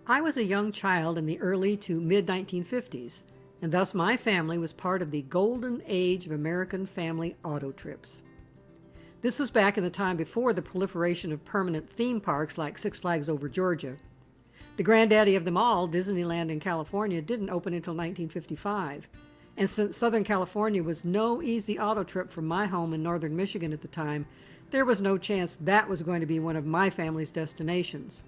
I was a young child in the early to mid-1950s, and thus my family was part of the golden age of American family auto trips. This was back in the time before the proliferation of permanent theme parks like Six Flags Over Georgia. The granddaddy of them all, Disneyland in California, didn't open until 1955. And since Southern California was no easy auto trip from my home in northern Michigan at the time, there was no chance that was going to be one of my family's destinations.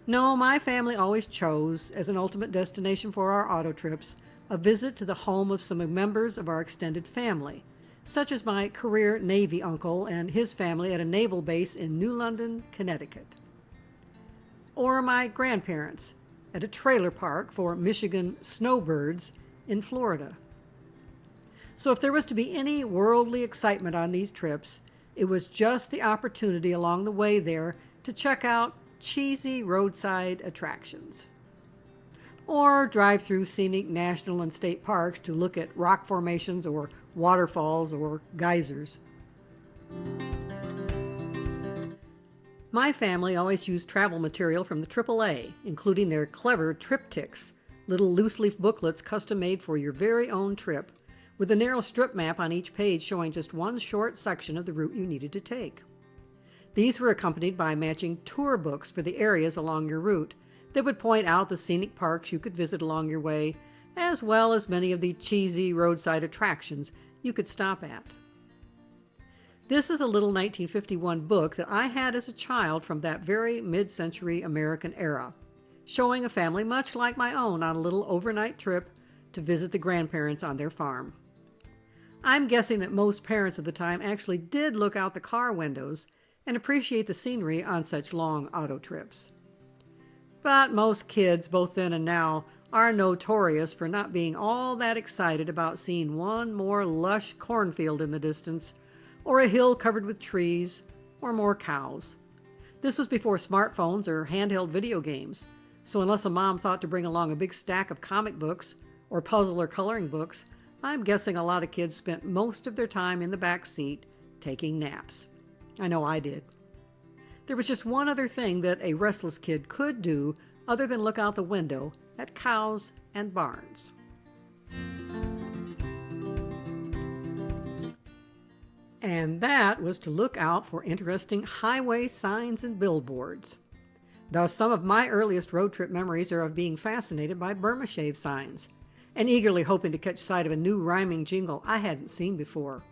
No, my family always chose, as an ultimate destination for our auto trips, a visit to the home of some members of our extended family, such as my career Navy uncle and his family at a naval base in New London, Connecticut. Or my grandparents at a trailer park for Michigan snowbirds in Florida. So if there was to be any worldly excitement on these trips, it was just the opportunity along the way there to check out cheesy roadside attractions. Or drive through scenic national and state parks to look at rock formations or waterfalls or geysers. My family always used travel material from the AAA, including their clever triptychs, little loose-leaf booklets custom-made for your very own trip, with a narrow strip map on each page showing just one short section of the route you needed to take. These were accompanied by matching tour books for the areas along your route that would point out the scenic parks you could visit along your way, as well as many of the cheesy roadside attractions you could stop at. This is a little 1951 book that I had as a child from that very mid-century American era, showing a family much like my own on a little overnight trip to visit the grandparents on their farm. I'm guessing that most parents of the time actually did look out the car windows and appreciate the scenery on such long auto trips. But most kids, both then and now, are notorious for not being all that excited about seeing one more lush cornfield in the distance, or a hill covered with trees, or more cows. This was before smartphones or handheld video games, so unless a mom thought to bring along a big stack of comic books or puzzle or coloring books, I'm guessing a lot of kids spent most of their time in the back seat taking naps. I know I did. There was just one other thing that a restless kid could do other than look out the window at cows and barns. And that was to look out for interesting highway signs and billboards. Thus, some of my earliest road trip memories are of being fascinated by Burma shave signs and eagerly hoping to catch sight of a new rhyming jingle I hadn't seen before.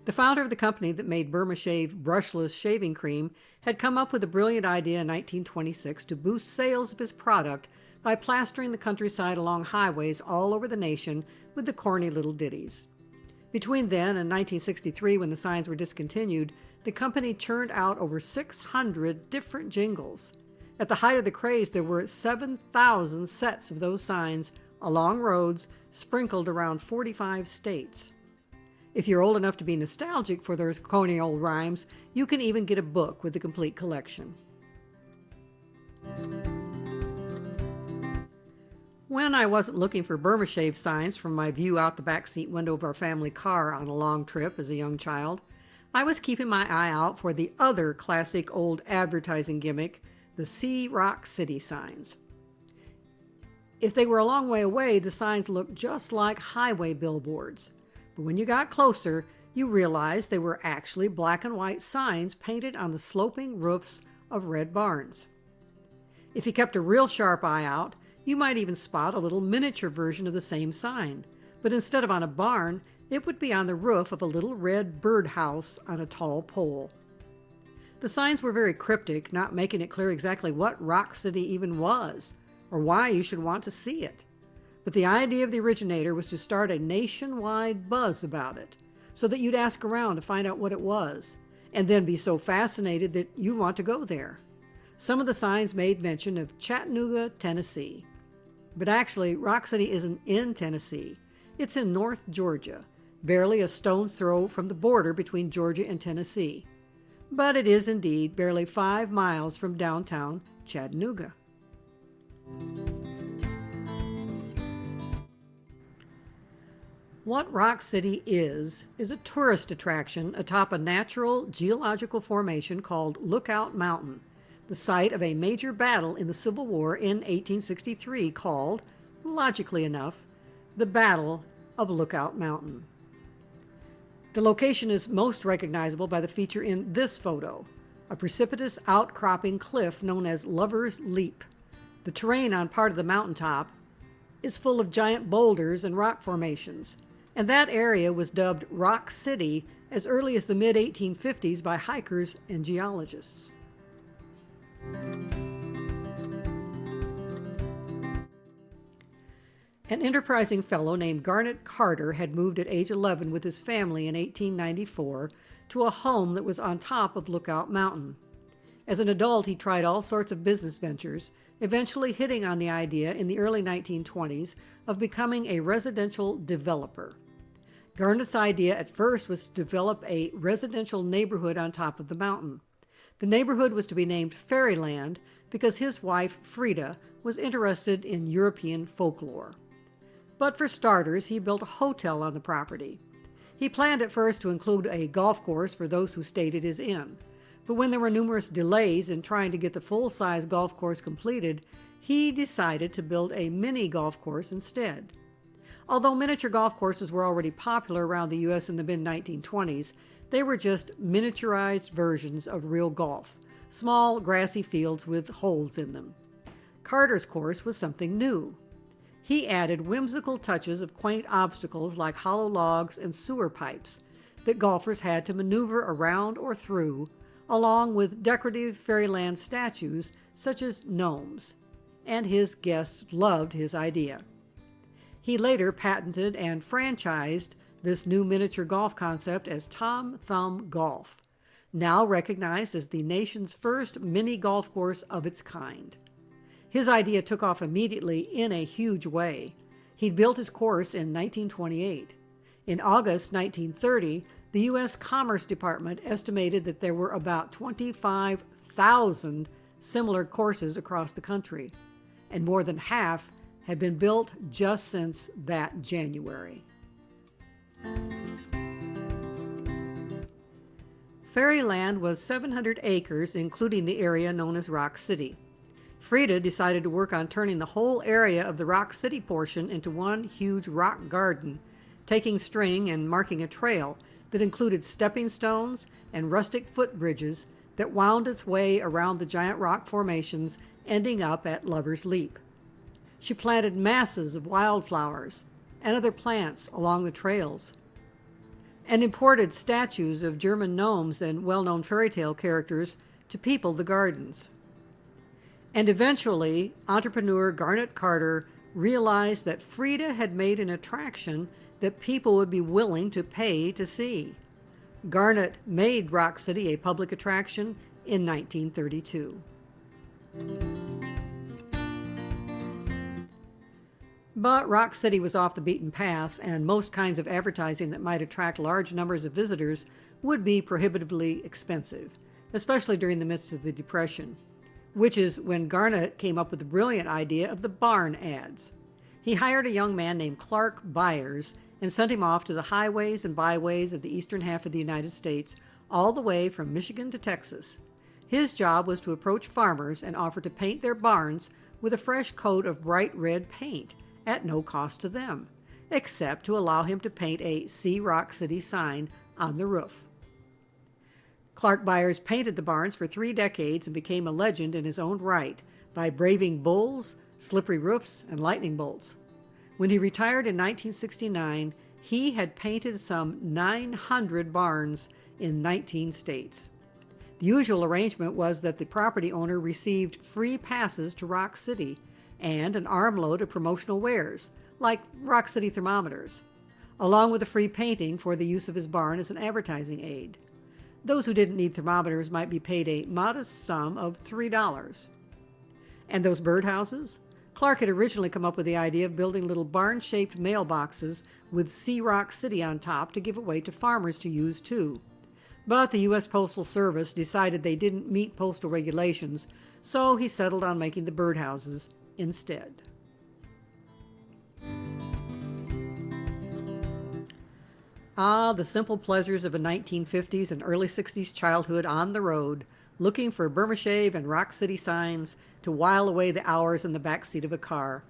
The founder of the company that made Burma Shave brushless shaving cream had come up with a brilliant idea in 1926 to boost sales of his product by plastering the countryside along highways all over the nation with the corny little ditties. Between then and 1963, when the signs were discontinued, the company churned out over 600 different jingles. At the height of the craze, there were 7,000 sets of those signs along roads sprinkled around 45 states. If you're old enough to be nostalgic for those corny old rhymes, you can even get a book with the complete collection. When I wasn't looking for Burma shave signs from my view out the backseat window of our family car on a long trip as a young child, I was keeping my eye out for the other classic old advertising gimmick, the See Rock City signs. If they were a long way away, the signs looked just like highway billboards. But when you got closer, you realized they were actually black and white signs painted on the sloping roofs of red barns. If you kept a real sharp eye out, you might even spot a little miniature version of the same sign, but instead of on a barn, it would be on the roof of a little red birdhouse on a tall pole. The signs were very cryptic, not making it clear exactly what Rock City even was, or why you should want to see it. But the idea of the originator was to start a nationwide buzz about it, so that you'd ask around to find out what it was, and then be so fascinated that you'd want to go there. Some of the signs made mention of Chattanooga, Tennessee. But actually, Rock City isn't in Tennessee. It's in North Georgia, barely a stone's throw from the border between Georgia and Tennessee. But it is indeed barely 5 miles from downtown Chattanooga. What Rock City is a tourist attraction atop a natural geological formation called Lookout Mountain, the site of a major battle in the Civil War in 1863 called, logically enough, the Battle of Lookout Mountain. The location is most recognizable by the feature in this photo, a precipitous outcropping cliff known as Lover's Leap. The terrain on part of the mountaintop is full of giant boulders and rock formations, and that area was dubbed Rock City as early as the mid-1850s by hikers and geologists. An enterprising fellow named Garnet Carter had moved at age 11 with his family in 1894 to a home that was on top of Lookout Mountain. As an adult, he tried all sorts of business ventures, eventually hitting on the idea in the early 1920s of becoming a residential developer. Garnet's idea at first was to develop a residential neighborhood on top of the mountain. The neighborhood was to be named Fairyland because his wife, Frida, was interested in European folklore. But for starters, he built a hotel on the property. He planned at first to include a golf course for those who stayed at his inn. But when there were numerous delays in trying to get the full-size golf course completed, he decided to build a mini golf course instead. Although miniature golf courses were already popular around the U.S. in the mid-1920s, they were just miniaturized versions of real golf, small grassy fields with holes in them. Carter's course was something new. He added whimsical touches of quaint obstacles like hollow logs and sewer pipes that golfers had to maneuver around or through, along with decorative fairyland statues such as gnomes. And his guests loved his idea. He later patented and franchised this new miniature golf concept as Tom Thumb Golf, now recognized as the nation's first mini golf course of its kind. His idea took off immediately in a huge way. He'd built his course in 1928. In August 1930, the U.S. Commerce Department estimated that there were about 25,000 similar courses across the country, and more than half had been built just since that January. Fairyland was 700 acres, including the area known as Rock City. Frida decided to work on turning the whole area of the Rock City portion into one huge rock garden, taking string and marking a trail that included stepping stones and rustic footbridges that wound its way around the giant rock formations, ending up at Lover's Leap. She planted masses of wildflowers and other plants along the trails, and imported statues of German gnomes and well-known fairy tale characters to people the gardens. And eventually, entrepreneur Garnet Carter realized that Frida had made an attraction that people would be willing to pay to see. Garnet made Rock City a public attraction in 1932. But Rock City was off the beaten path, and most kinds of advertising that might attract large numbers of visitors would be prohibitively expensive, especially during the midst of the Depression, which is when Garnet came up with the brilliant idea of the barn ads. He hired a young man named Clark Byers and sent him off to the highways and byways of the eastern half of the United States, all the way from Michigan to Texas. His job was to approach farmers and offer to paint their barns with a fresh coat of bright red paint at no cost to them, except to allow him to paint a See Rock City sign on the roof. Clark Byers painted the barns for 3 decades and became a legend in his own right by braving bulls, slippery roofs, and lightning bolts. When he retired in 1969, he had painted some 900 barns in 19 states. The usual arrangement was that the property owner received free passes to Rock City and an armload of promotional wares, like Rock City thermometers, along with a free painting for the use of his barn as an advertising aid. Those who didn't need thermometers might be paid a modest sum of $3. And those birdhouses? Clark had originally come up with the idea of building little barn-shaped mailboxes with See Rock City on top to give away to farmers to use too. But the U.S. Postal Service decided they didn't meet postal regulations, so he settled on making the birdhouses instead. Ah, the simple pleasures of a 1950s and early 60s childhood on the road, looking for Burma Shave and Rock City signs to while away the hours in the back seat of a car.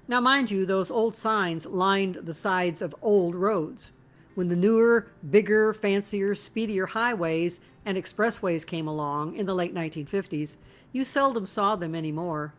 Now, mind you, those old signs lined the sides of old roads. When the newer, bigger, fancier, speedier highways and expressways came along in the late 1950s, you seldom saw them anymore.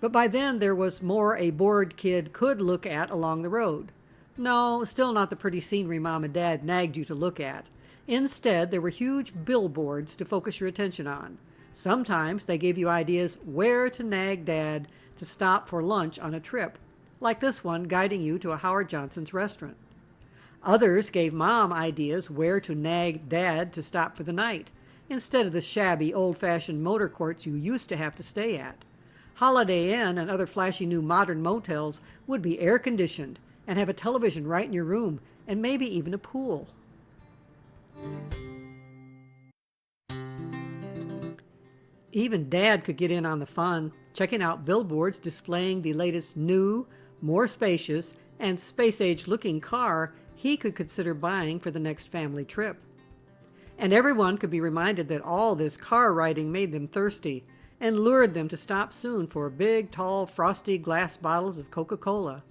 But by then there was more a bored kid could look at along the road. No, still not the pretty scenery Mom and Dad nagged you to look at. Instead, there were huge billboards to focus your attention on. Sometimes they gave you ideas where to nag Dad to stop for lunch on a trip, like this one guiding you to a Howard Johnson's restaurant. Others gave Mom ideas where to nag Dad to stop for the night, instead of the shabby, old-fashioned motor courts you used to have to stay at. Holiday Inn and other flashy new modern motels would be air-conditioned and have a television right in your room, and maybe even a pool. Even Dad could get in on the fun, checking out billboards displaying the latest new, more spacious, and space-age looking car he could consider buying for the next family trip. And everyone could be reminded that all this car riding made them thirsty and lured them to stop soon for big, tall, frosty glass bottles of Coca-Cola.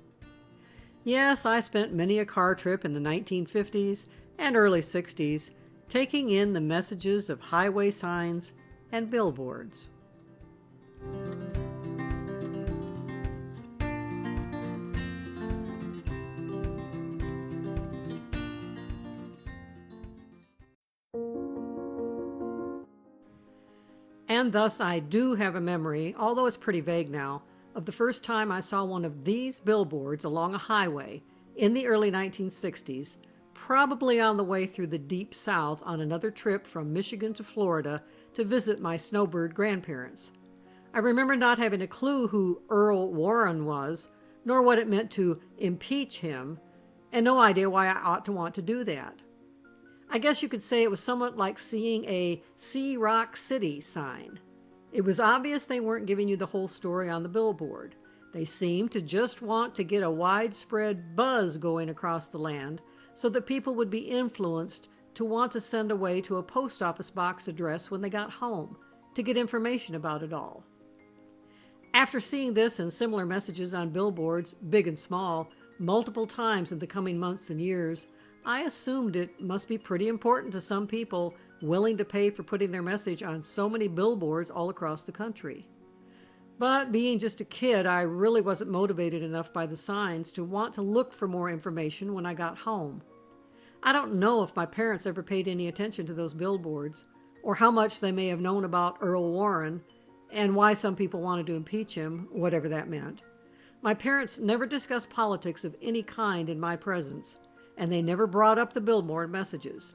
Yes, I spent many a car trip in the 1950s and early 60s taking in the messages of highway signs and billboards. And thus I do have a memory, although it's pretty vague now, of the first time I saw one of these billboards along a highway in the early 1960s, probably on the way through the deep South on another trip from Michigan to Florida to visit my snowbird grandparents. I remember not having a clue who Earl Warren was, nor what it meant to impeach him, and no idea why I ought to want to do that. I guess you could say it was somewhat like seeing a See Rock City sign. It was obvious they weren't giving you the whole story on the billboard. They seemed to just want to get a widespread buzz going across the land so that people would be influenced to want to send away to a post office box address when they got home to get information about it all. After seeing this and similar messages on billboards, big and small, multiple times in the coming months and years, I assumed it must be pretty important to some people willing to pay for putting their message on so many billboards all across the country. But being just a kid, I really wasn't motivated enough by the signs to want to look for more information when I got home. I don't know if my parents ever paid any attention to those billboards, or how much they may have known about Earl Warren, and why some people wanted to impeach him, whatever that meant. My parents never discussed politics of any kind in my presence, and they never brought up the billboard messages.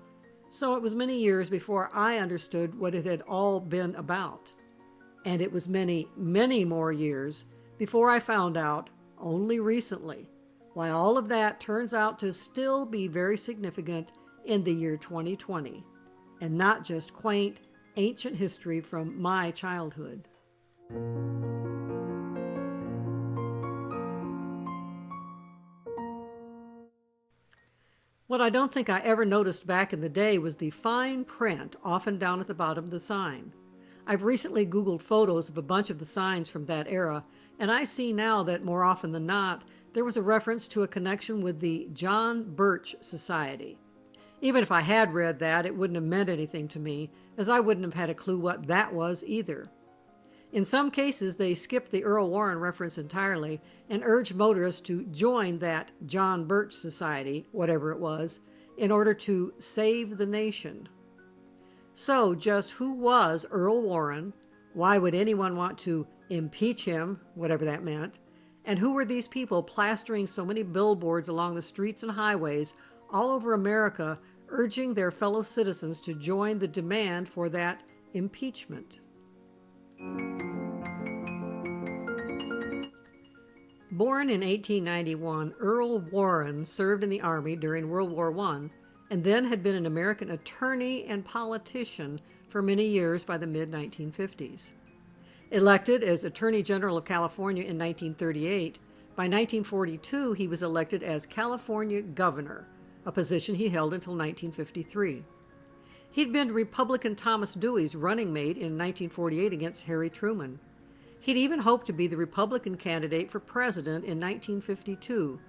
So it was many years before I understood what it had all been about. And it was many, many more years before I found out, only recently, why all of that turns out to still be very significant in the year 2020, and not just quaint, ancient history from my childhood. What I don't think I ever noticed back in the day was the fine print often down at the bottom of the sign. I've recently Googled photos of a bunch of the signs from that era, and I see now that more often than not, there was a reference to a connection with the John Birch Society. Even if I had read that, it wouldn't have meant anything to me, as I wouldn't have had a clue what that was either. In some cases, they skipped the Earl Warren reference entirely and urged motorists to join that John Birch Society, whatever it was, in order to save the nation. So, just who was Earl Warren? Why would anyone want to impeach him, whatever that meant? And who were these people plastering so many billboards along the streets and highways all over America, urging their fellow citizens to join the demand for that impeachment? Born in 1891, Earl Warren served in the Army during World War I and then had been an American attorney and politician for many years by the mid-1950s. Elected as Attorney General of California in 1938, by 1942 he was elected as California Governor, a position he held until 1953. He'd been Republican Thomas Dewey's running mate in 1948 against Harry Truman. He'd even hoped to be the Republican candidate for president in 1952,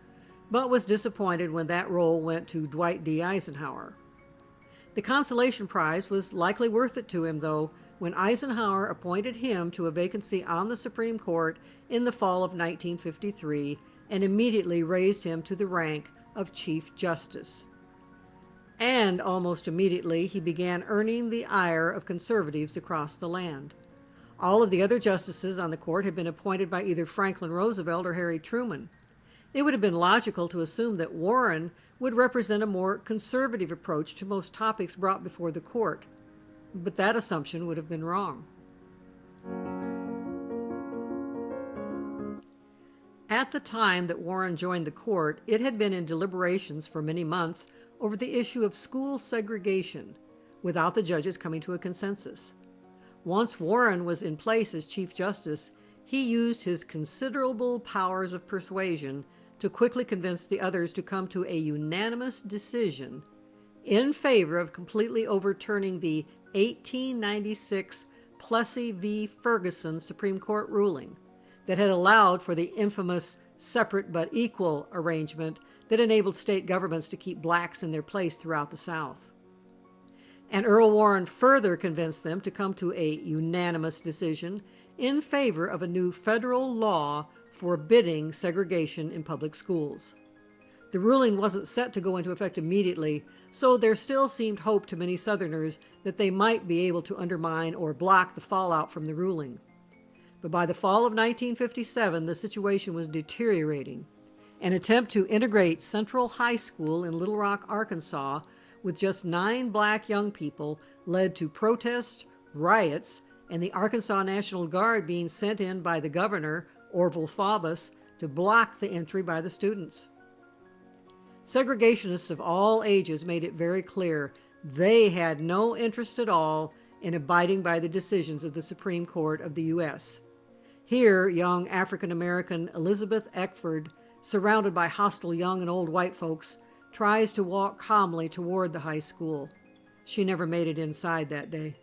but was disappointed when that role went to Dwight D. Eisenhower. The consolation prize was likely worth it to him, though, when Eisenhower appointed him to a vacancy on the Supreme Court in the fall of 1953 and immediately raised him to the rank of Chief Justice. And almost immediately, he began earning the ire of conservatives across the land. All of the other justices on the court had been appointed by either Franklin Roosevelt or Harry Truman. It would have been logical to assume that Warren would represent a more conservative approach to most topics brought before the court, but that assumption would have been wrong. At the time that Warren joined the court, it had been in deliberations for many months over the issue of school segregation, without the judges coming to a consensus. Once Warren was in place as Chief Justice, he used his considerable powers of persuasion to quickly convince the others to come to a unanimous decision in favor of completely overturning the 1896 Plessy v. Ferguson Supreme Court ruling that had allowed for the infamous separate but equal arrangement that enabled state governments to keep blacks in their place throughout the South. And Earl Warren further convinced them to come to a unanimous decision in favor of a new federal law forbidding segregation in public schools. The ruling wasn't set to go into effect immediately, so there still seemed hope to many Southerners that they might be able to undermine or block the fallout from the ruling. But by the fall of 1957, the situation was deteriorating. An attempt to integrate Central High School in Little Rock, Arkansas, with just 9 black young people led to protests, riots, and the Arkansas National Guard being sent in by the governor, Orville Faubus, to block the entry by the students. Segregationists of all ages made it very clear they had no interest at all in abiding by the decisions of the Supreme Court of the U.S. Here, young African-American Elizabeth Eckford, surrounded by hostile young and old white folks, tries to walk calmly toward the high school. She never made it inside that day.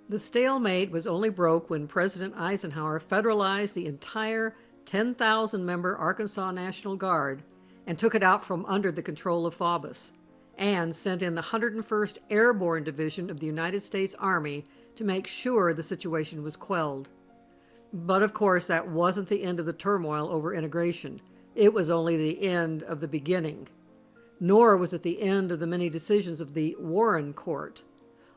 The stalemate was only broke when President Eisenhower federalized the entire 10,000-member Arkansas National Guard and took it out from under the control of Faubus, and sent in the 101st Airborne Division of the United States Army to make sure the situation was quelled. But of course, that wasn't the end of the turmoil over integration. It was only the end of the beginning. Nor was it the end of the many decisions of the Warren Court.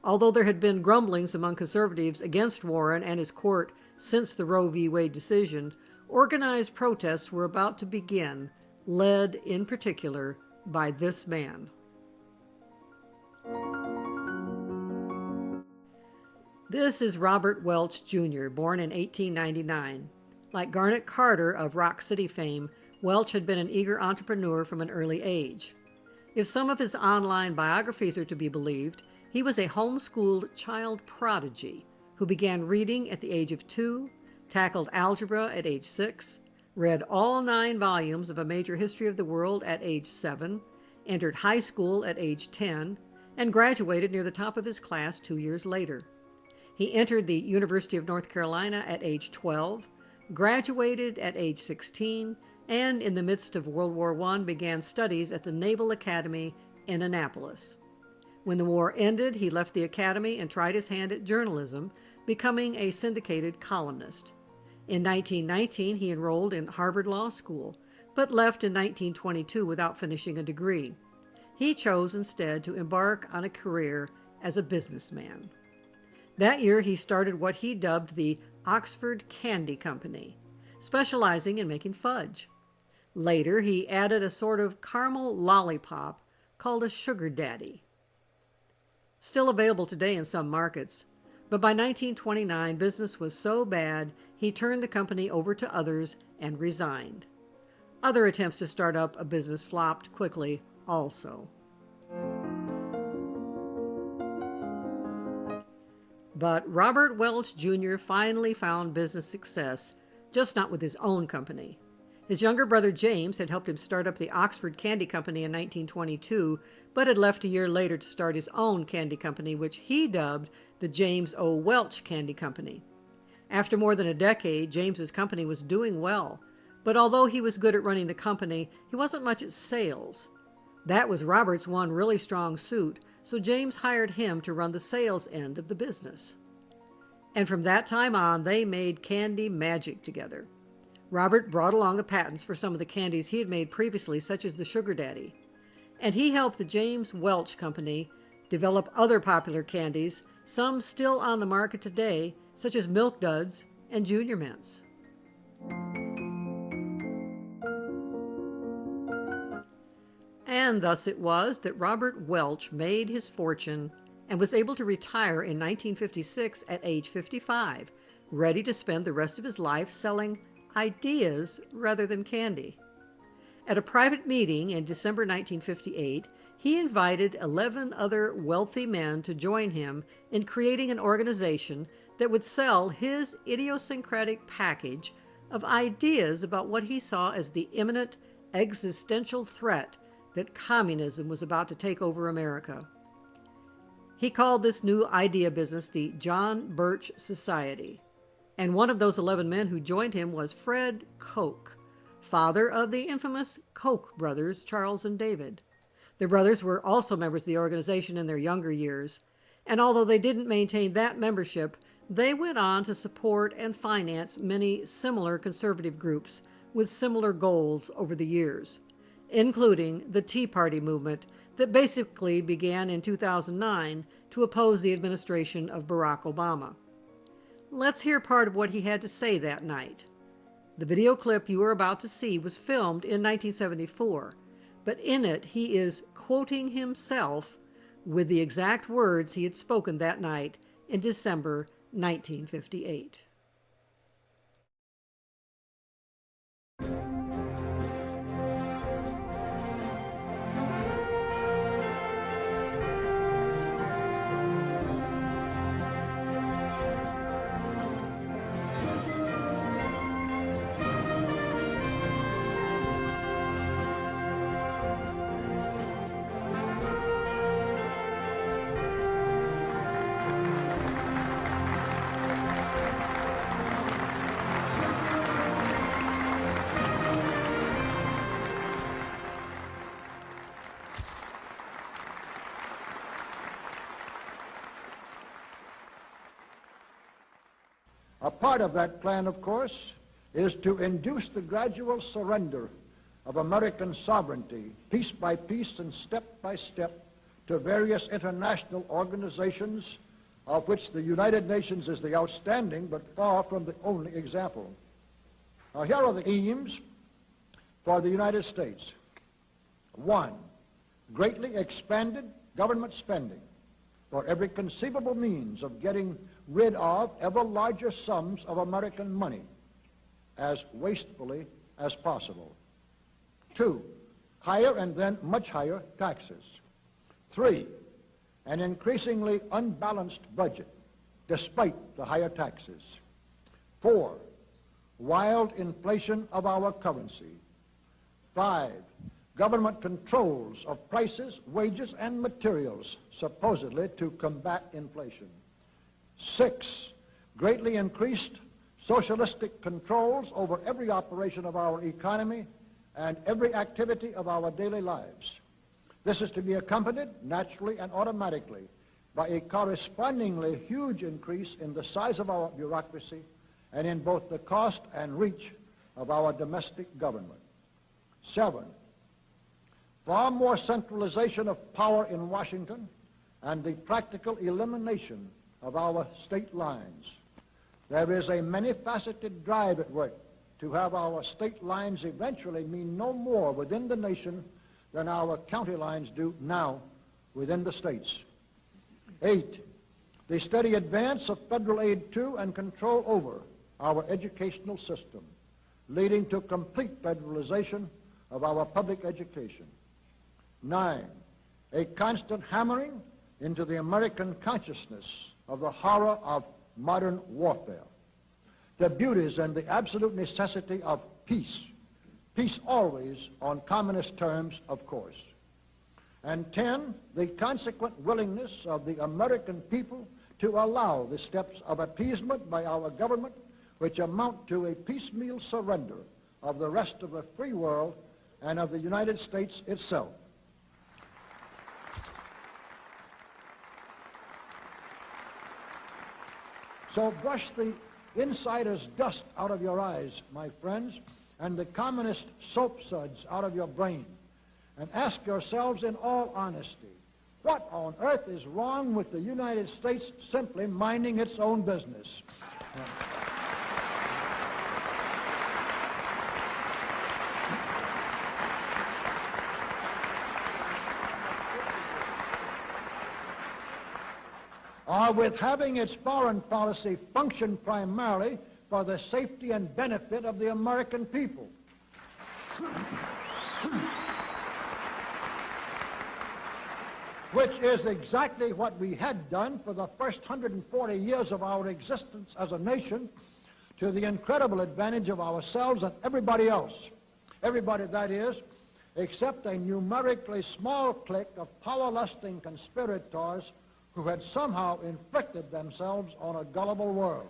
Although there had been grumblings among conservatives against Warren and his court since the Roe v. Wade decision, organized protests were about to begin, led in particular by this man. This is Robert Welch, Jr., born in 1899. Like Garnet Carter of Rock City fame, Welch had been an eager entrepreneur from an early age. If some of his online biographies are to be believed, he was a homeschooled child prodigy who began reading at the age of 2, tackled algebra at age 6, read all 9 volumes of A Major History of the World at age 7, entered high school at age 10, and graduated near the top of his class 2 years later. He entered the University of North Carolina at age 12, graduated at age 16, and in the midst of World War I began studies at the Naval Academy in Annapolis. When the war ended, he left the academy and tried his hand at journalism, becoming a syndicated columnist. In 1919, he enrolled in Harvard Law School, but left in 1922 without finishing a degree. He chose instead to embark on a career as a businessman. That year, he started what he dubbed the Oxford Candy Company, specializing in making fudge. Later, he added a sort of caramel lollipop called a sugar daddy. Still available today in some markets, but by 1929, business was so bad, he turned the company over to others and resigned. Other attempts to start up a business flopped quickly also. But Robert Welch Jr. finally found business success, just not with his own company. His younger brother James had helped him start up the Oxford Candy Company in 1922, but had left a year later to start his own candy company, which he dubbed the James O. Welch Candy Company. After more than a decade, James's company was doing well, but although he was good at running the company, he wasn't much at sales. That was Robert's one really strong suit, so James hired him to run the sales end of the business. And from that time on, they made candy magic together. Robert brought along the patents for some of the candies he had made previously, such as the Sugar Daddy. And he helped the James Welch Company develop other popular candies, some still on the market today, such as Milk Duds and Junior Mints. And thus it was that Robert Welch made his fortune and was able to retire in 1956 at age 55, ready to spend the rest of his life selling ideas rather than candy. At a private meeting in December 1958, he invited 11 other wealthy men to join him in creating an organization that would sell his idiosyncratic package of ideas about what he saw as the imminent existential threat that communism was about to take over America. He called this new idea business the John Birch Society, and one of those 11 men who joined him was Fred Koch, father of the infamous Koch brothers, Charles and David. The brothers were also members of the organization in their younger years, and although they didn't maintain that membership, they went on to support and finance many similar conservative groups with similar goals over the years, including the Tea Party movement that basically began in 2009 to oppose the administration of Barack Obama. Let's hear part of what he had to say that night. The video clip you are about to see was filmed in 1974, but in it he is quoting himself with the exact words he had spoken that night in December 1958. A part of that plan, of course, is to induce the gradual surrender of American sovereignty, piece by piece and step by step, to various international organizations, of which the United Nations is the outstanding but far from the only example. Now, here are the aims for the United States. 1, greatly expanded government spending for every conceivable means of getting rid of ever larger sums of American money as wastefully as possible. 2, higher and then much higher taxes. 3, an increasingly unbalanced budget despite the higher taxes. 4, wild inflation of our currency. 5, government controls of prices, wages, and materials, supposedly to combat inflation. 6, greatly increased socialistic controls over every operation of our economy and every activity of our daily lives. This is to be accompanied naturally and automatically by a correspondingly huge increase in the size of our bureaucracy and in both the cost and reach of our domestic government. 7, far more centralization of power in Washington and the practical elimination of our state lines. There is a many-faceted drive at work to have our state lines eventually mean no more within the nation than our county lines do now within the states. 8, the steady advance of federal aid to and control over our educational system, leading to complete federalization of our public education. 9, a constant hammering into the American consciousness of the horror of modern warfare, the beauties and the absolute necessity of peace, peace always on communist terms, of course. And 10, the consequent willingness of the American people to allow the steps of appeasement by our government which amount to a piecemeal surrender of the rest of the free world and of the United States itself. So brush the insider's dust out of your eyes, my friends, and the communist soap suds out of your brain, and ask yourselves in all honesty, what on earth is wrong with the United States simply minding its own business? Or with having its foreign policy function primarily for the safety and benefit of the American people. Which is exactly what we had done for the first 140 years of our existence as a nation, to the incredible advantage of ourselves and everybody else. Everybody, that is, except a numerically small clique of power-lusting conspirators who had somehow inflicted themselves on a gullible world.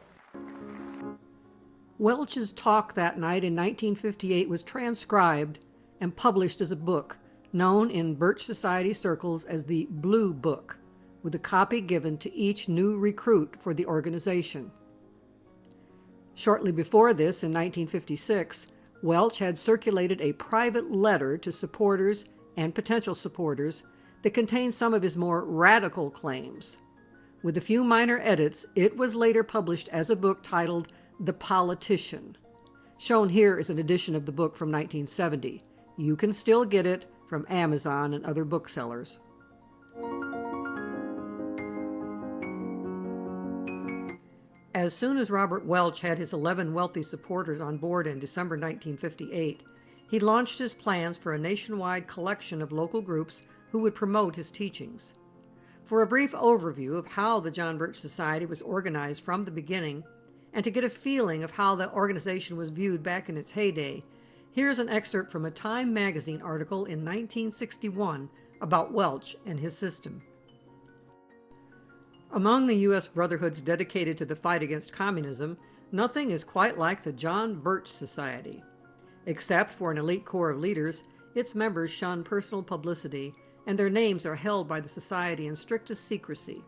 Welch's talk that night in 1958 was transcribed and published as a book, known in Birch Society circles as the Blue Book, with a copy given to each new recruit for the organization. Shortly before this, in 1956, Welch had circulated a private letter to supporters and potential supporters that contained some of his more radical claims. With a few minor edits, it was later published as a book titled The Politician. Shown here is an edition of the book from 1970. You can still get it from Amazon and other booksellers. As soon as Robert Welch had his 11 wealthy supporters on board in December 1958, he launched his plans for a nationwide collection of local groups who would promote his teachings. For a brief overview of how the John Birch Society was organized from the beginning, and to get a feeling of how the organization was viewed back in its heyday, here's an excerpt from a Time magazine article in 1961 about Welch and his system. Among the U.S. brotherhoods dedicated to the fight against communism, nothing is quite like the John Birch Society. Except for an elite core of leaders, its members shun personal publicity, and their names are held by the society in strictest secrecy.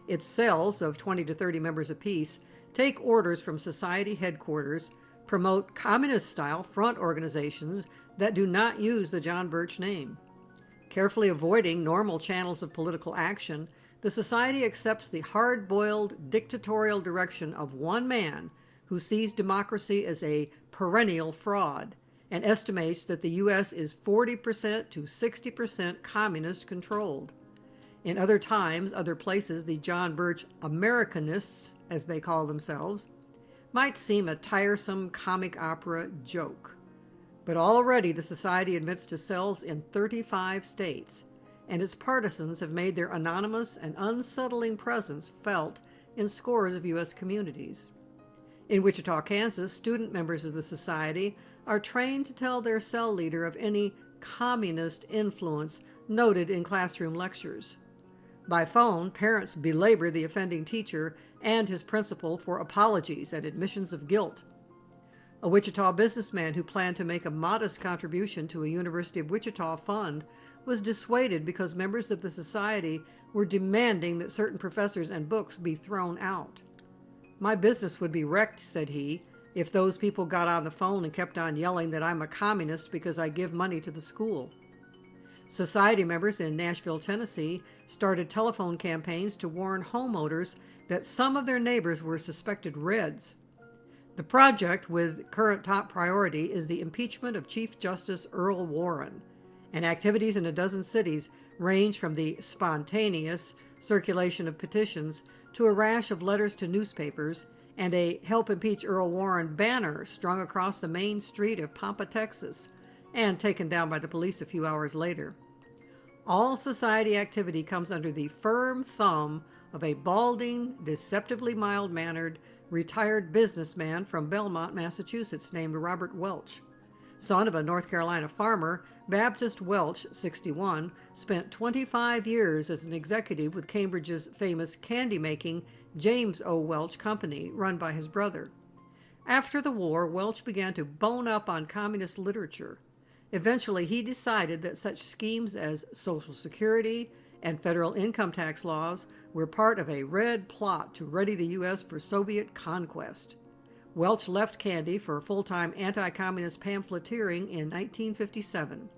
Its cells, of 20 to 30 members apiece, take orders from society headquarters, promote communist-style front organizations that do not use the John Birch name. Carefully avoiding normal channels of political action, the society accepts the hard-boiled dictatorial direction of one man who sees democracy as a perennial fraud and estimates that the U.S. is 40% to 60% communist-controlled. In other times, other places, the John Birch Americanists, as they call themselves, might seem a tiresome comic opera joke. But already the society admits to cells in 35 states, and its partisans have made their anonymous and unsettling presence felt in scores of U.S. communities. In Wichita, Kansas, student members of the society are trained to tell their cell leader of any communist influence noted in classroom lectures. By phone, parents belabor the offending teacher and his principal for apologies and admissions of guilt. A Wichita businessman who planned to make a modest contribution to a University of Wichita fund was dissuaded because members of the society were demanding that certain professors and books be thrown out. "My business would be wrecked," said he, "if those people got on the phone and kept on yelling that I'm a communist because I give money to the school." Society members in Nashville, Tennessee, started telephone campaigns to warn homeowners that some of their neighbors were suspected Reds. The project, with current top priority, is the impeachment of Chief Justice Earl Warren, and activities in a dozen cities range from the spontaneous circulation of petitions to a rash of letters to newspapers and a Help Impeach Earl Warren banner strung across the main street of Pampa, Texas, and taken down by the police a few hours later. All society activity comes under the firm thumb of a balding, deceptively mild-mannered, retired businessman from Belmont, Massachusetts, named Robert Welch. Son of a North Carolina farmer, Baptist Welch, 61, spent 25 years as an executive with Cambridge's famous candy-making James O. Welch Company, run by his brother. After the war, Welch began to bone up on communist literature. Eventually, he decided that such schemes as Social Security and federal income tax laws were part of a red plot to ready the U.S. for Soviet conquest. Welch left candy for full-time anti-communist pamphleteering in 1957.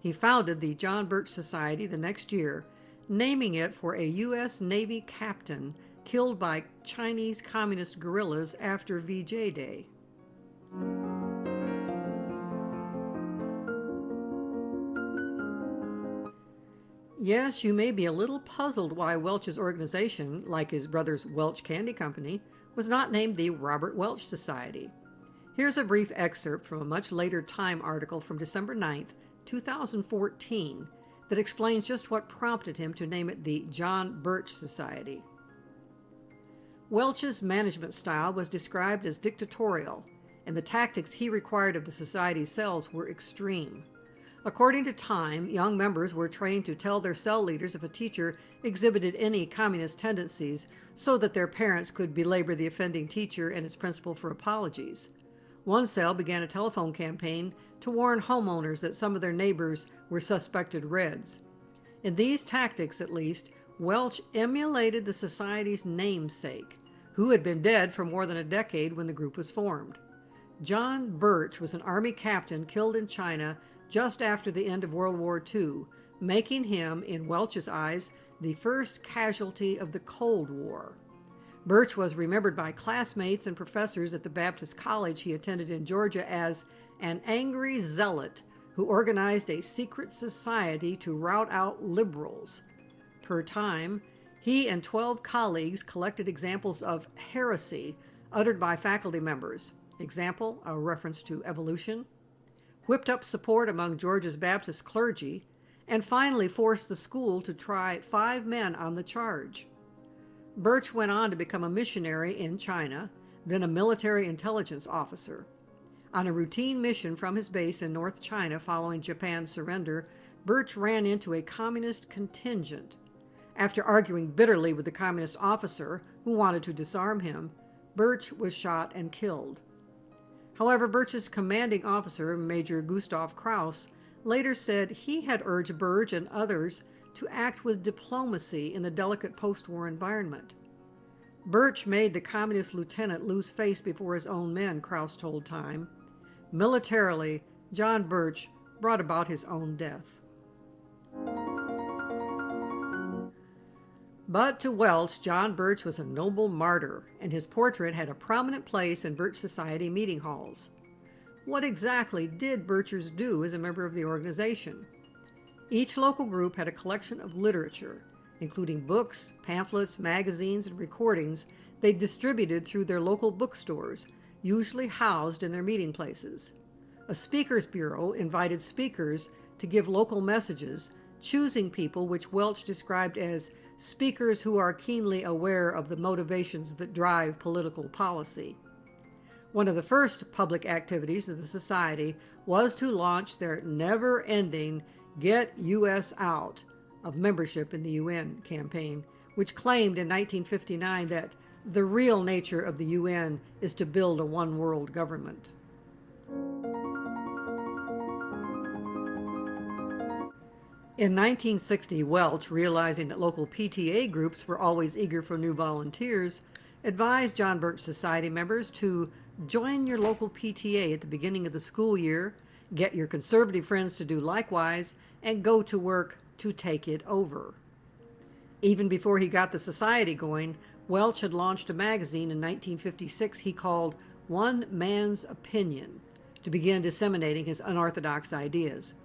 He founded the John Birch Society the next year, naming it for a U.S. Navy captain killed by Chinese communist guerrillas after VJ Day. Yes, you may be a little puzzled why Welch's organization, like his brother's Welch Candy Company, was not named the Robert Welch Society. Here's a brief excerpt from a much later Time article from December 9th, 2014, that explains just what prompted him to name it the John Birch Society. Welch's management style was described as dictatorial, and the tactics he required of the society's cells were extreme. According to Time, young members were trained to tell their cell leaders if a teacher exhibited any communist tendencies so that their parents could belabor the offending teacher and its principal for apologies. One cell began a telephone campaign to warn homeowners that some of their neighbors were suspected Reds. In these tactics, at least, Welch emulated the society's namesake, who had been dead for more than a decade when the group was formed. John Birch was an Army captain killed in China just after the end of World War II, making him, in Welch's eyes, the first casualty of the Cold War. Birch was remembered by classmates and professors at the Baptist college he attended in Georgia as an angry zealot who organized a secret society to rout out liberals. Per Time, he and 12 colleagues collected examples of heresy uttered by faculty members. Example, a reference to evolution, whipped up support among Georgia's Baptist clergy, and finally forced the school to try 5 men on the charge. Birch went on to become a missionary in China, then a military intelligence officer. On a routine mission from his base in North China following Japan's surrender, Birch ran into a communist contingent. After arguing bitterly with the communist officer who wanted to disarm him, Birch was shot and killed. However, Birch's commanding officer, Major Gustav Kraus, later said he had urged Birch and others to act with diplomacy in the delicate post-war environment. Birch made the communist lieutenant lose face before his own men, Kraus told Time. Militarily, John Birch brought about his own death. But to Welch, John Birch was a noble martyr, and his portrait had a prominent place in Birch Society meeting halls. What exactly did Birchers do as a member of the organization? Each local group had a collection of literature, including books, pamphlets, magazines, and recordings they distributed through their local bookstores, usually housed in their meeting places. A speakers bureau invited speakers to give local messages, choosing people which Welch described as speakers who are keenly aware of the motivations that drive political policy. One of the first public activities of the society was to launch their never-ending Get U.S. Out of membership in the UN campaign, which claimed in 1959 that the real nature of the UN is to build a one-world government. In 1960, Welch, realizing that local PTA groups were always eager for new volunteers, advised John Birch Society members to join your local PTA at the beginning of the school year, get your conservative friends to do likewise, and go to work to take it over. Even before he got the society going, Welch had launched a magazine in 1956 he called One Man's Opinion to begin disseminating his unorthodox ideas.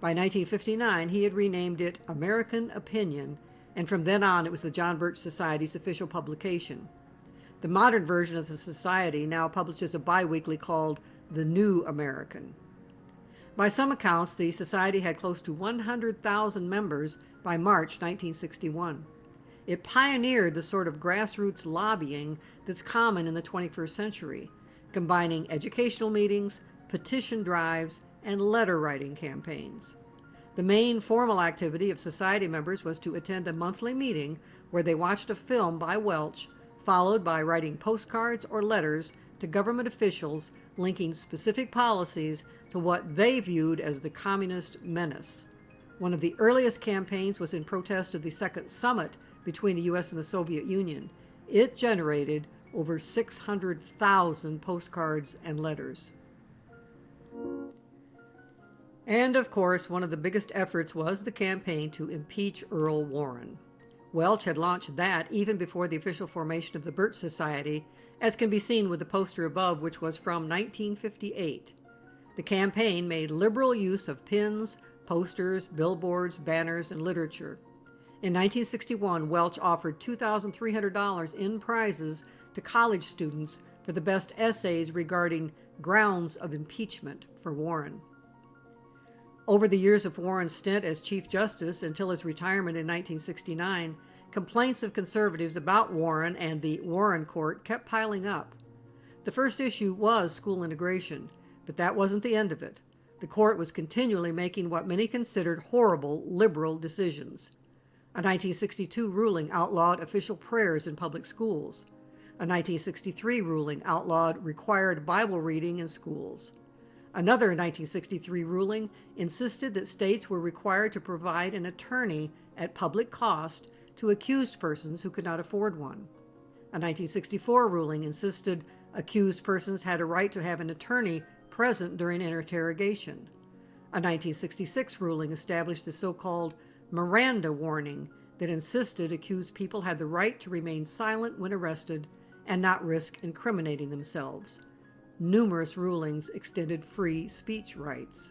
By 1959, he had renamed it American Opinion, and from then on it was the John Birch Society's official publication. The modern version of the society now publishes a bi-weekly called The New American. By some accounts, the society had close to 100,000 members by March 1961. It pioneered the sort of grassroots lobbying that's common in the 21st century, combining educational meetings, petition drives, and letter-writing campaigns. The main formal activity of society members was to attend a monthly meeting where they watched a film by Welch, followed by writing postcards or letters to government officials linking specific policies to what they viewed as the communist menace. One of the earliest campaigns was in protest of the Second Summit between the U.S. and the Soviet Union. It generated over 600,000 postcards and letters. And of course, one of the biggest efforts was the campaign to impeach Earl Warren. Welch had launched that even before the official formation of the Birch Society, as can be seen with the poster above, which was from 1958. The campaign made liberal use of pins, posters, billboards, banners, and literature. In 1961, Welch offered $2,300 in prizes to college students for the best essays regarding grounds of impeachment for Warren. Over the years of Warren's stint as Chief Justice until his retirement in 1969, complaints of conservatives about Warren and the Warren Court kept piling up. The first issue was school integration, but that wasn't the end of it. The court was continually making what many considered horrible liberal decisions. A 1962 ruling outlawed official prayers in public schools. A 1963 ruling outlawed required Bible reading in schools. Another 1963 ruling insisted that states were required to provide an attorney at public cost to accused persons who could not afford one. A 1964 ruling insisted accused persons had a right to have an attorney present during an interrogation. A 1966 ruling established the so-called Miranda warning that insisted accused people had the right to remain silent when arrested and not risk incriminating themselves. Numerous rulings extended free speech rights.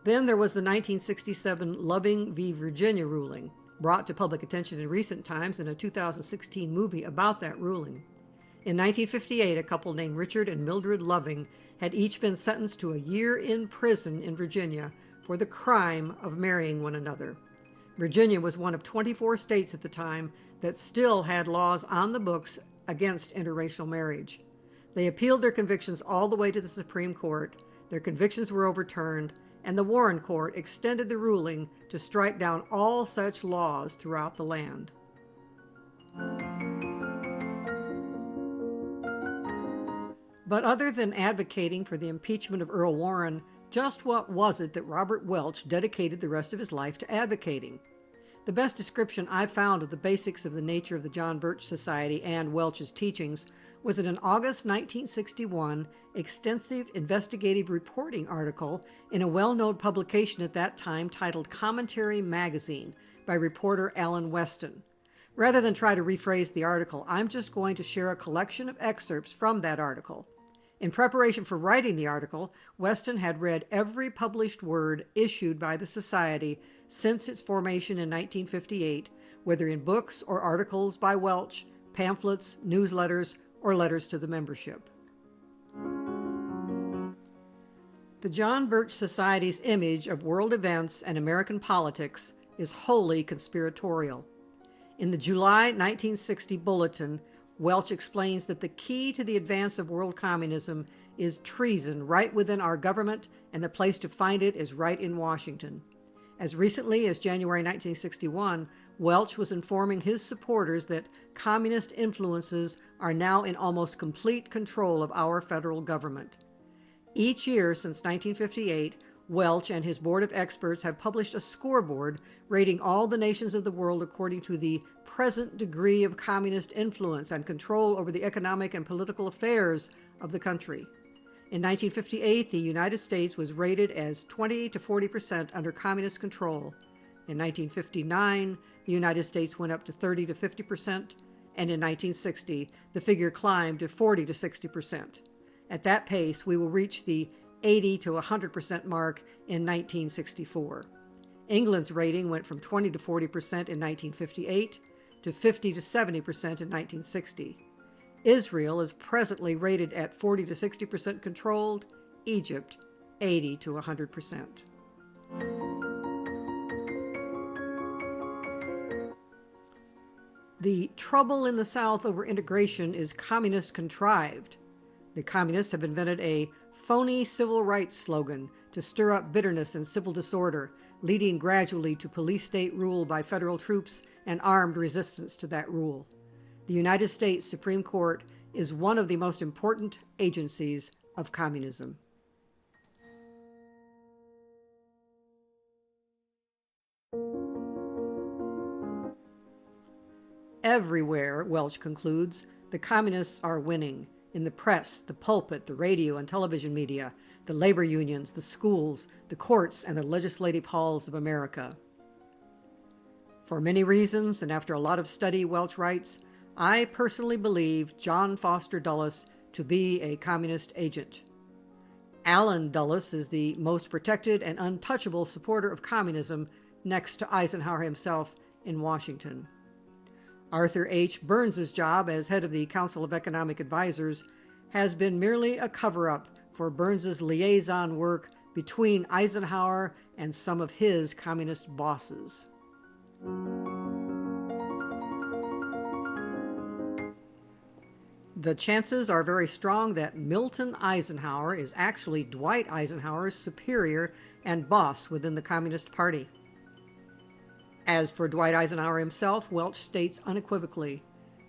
Then there was the 1967 Loving v. Virginia ruling, brought to public attention in recent times in a 2016 movie about that ruling. In 1958, a couple named Richard and Mildred Loving had each been sentenced to a year in prison in Virginia for the crime of marrying one another. Virginia was one of 24 states at the time that still had laws on the books against interracial marriage. They appealed their convictions all the way to the Supreme Court. Their convictions were overturned, and the Warren Court extended the ruling to strike down all such laws throughout the land. But other than advocating for the impeachment of Earl Warren, just what was it that Robert Welch dedicated the rest of his life to advocating? The best description I've found of the basics of the nature of the John Birch Society and Welch's teachings was in an August 1961 extensive investigative reporting article in a well-known publication at that time titled Commentary Magazine by reporter Alan Weston. Rather than try to rephrase the article, I'm just going to share a collection of excerpts from that article. In preparation for writing the article, Weston had read every published word issued by the Society since its formation in 1958, whether in books or articles by Welch, pamphlets, newsletters, or letters to the membership. The John Birch Society's image of world events and American politics is wholly conspiratorial. In the July 1960 bulletin, Welch explains that the key to the advance of world communism is treason right within our government, and the place to find it is right in Washington. As recently as January 1961, Welch was informing his supporters that communist influences are now in almost complete control of our federal government. Each year since 1958, Welch and his board of experts have published a scoreboard rating all the nations of the world according to the present degree of communist influence and control over the economic and political affairs of the country. In 1958, the United States was rated as 20 to 40% under communist control. In 1959, the United States went up to 30 to 50%, and in 1960, the figure climbed to 40 to 60%. At that pace, we will reach the 80 to 100% mark in 1964. England's rating went from 20 to 40% in 1958 to 50 to 70% in 1960. Israel is presently rated at 40 to 60% controlled, Egypt 80 to 100%. The trouble in the South over integration is communist contrived. The communists have invented a phony civil rights slogan to stir up bitterness and civil disorder, leading gradually to police state rule by federal troops and armed resistance to that rule. The United States Supreme Court is one of the most important agencies of communism. Everywhere, Welch concludes, the communists are winning. In the press, the pulpit, the radio and television media, the labor unions, the schools, the courts, and the legislative halls of America. For many reasons, and after a lot of study, Welch writes, I personally believe John Foster Dulles to be a communist agent. Allen Dulles is the most protected and untouchable supporter of communism next to Eisenhower himself in Washington. Arthur H. Burns's job as head of the Council of Economic Advisors has been merely a cover-up for Burns's liaison work between Eisenhower and some of his communist bosses. The chances are very strong that Milton Eisenhower is actually Dwight Eisenhower's superior and boss within the Communist Party. As for Dwight Eisenhower himself, Welch states unequivocally,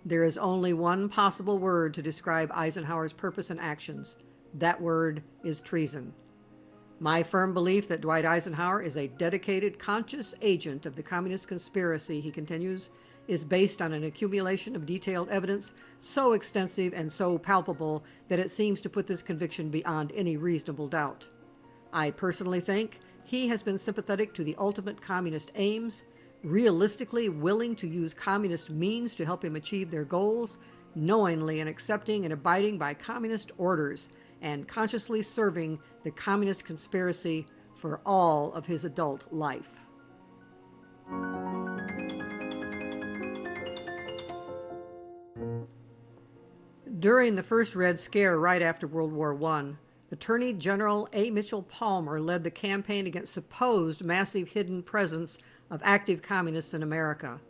there is only one possible word to describe Eisenhower's purpose and actions. That word is treason. My firm belief that Dwight Eisenhower is a dedicated, conscious agent of the communist conspiracy, he continues, is based on an accumulation of detailed evidence so extensive and so palpable that it seems to put this conviction beyond any reasonable doubt. I personally think he has been sympathetic to the ultimate communist aims, realistically willing to use communist means to help him achieve their goals, knowingly and accepting and abiding by communist orders, and consciously serving the communist conspiracy for all of his adult life. During the first Red Scare right after World War I, Attorney General A. Mitchell Palmer led the campaign against supposed massive hidden presence of active communists in America.